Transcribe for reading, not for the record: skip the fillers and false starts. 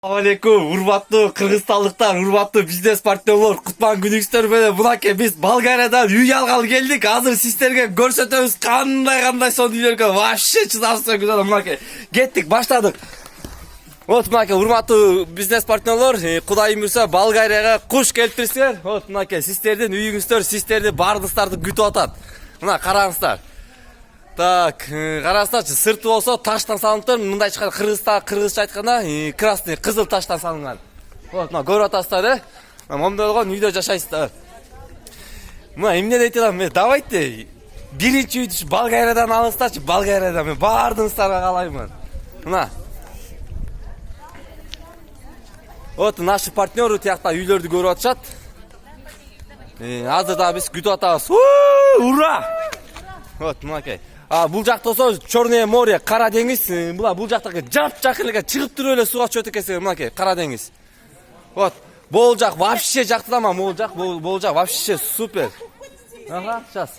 Алейкум, урматтуу кыргызстандыктар, урматтуу бизнес партнерлор, кутман күнүңүздөр менен мынакей биз Болгариядан үй алгалы келдик. Азыр сиздерге көрсөтөбүз кандай сонун үйлөргө. Вообще чыдамсыз güzel. Мынакей кеттик, баштадык. Вот мынакей урматтуу бизнес партнерлор, Кудайым буйрса Болгарияга куш келиптирсиңер. Вот мынакей сиздердин үйүңүздөр, сиздерди бардыктарды күтүп атат. Мына караңыздар. Так, карасаңызчы, сырты болсо таштан салыныптыр. Мындай чыккан кыргызча айтканда, красный кызыл таштан салынган. Вот, мына көрүп атасыздар, момундай болгон үйдө жашайсыздар. Мына эмне дейт элем, давайте биринчи үйдү Болгариядан алыңыздарчы, Болгариядан мен бардыгыңыздарга каалаймын. Мына. Вот наши партнеры тиякта үйлөрдү көрүп атышат. Азыр да биз күтүп атабыз. Ура! Вот, мынакей. Бул жакта болсо Черное море, Кара деңиз. Бул жактагы жакын эле чыгып туруп эле суга чөтүп экенсиң, мынакей, Кара деңиз. Вот, бул жак вообще жактырама, бул жак вообще супер. Ага, сейчас.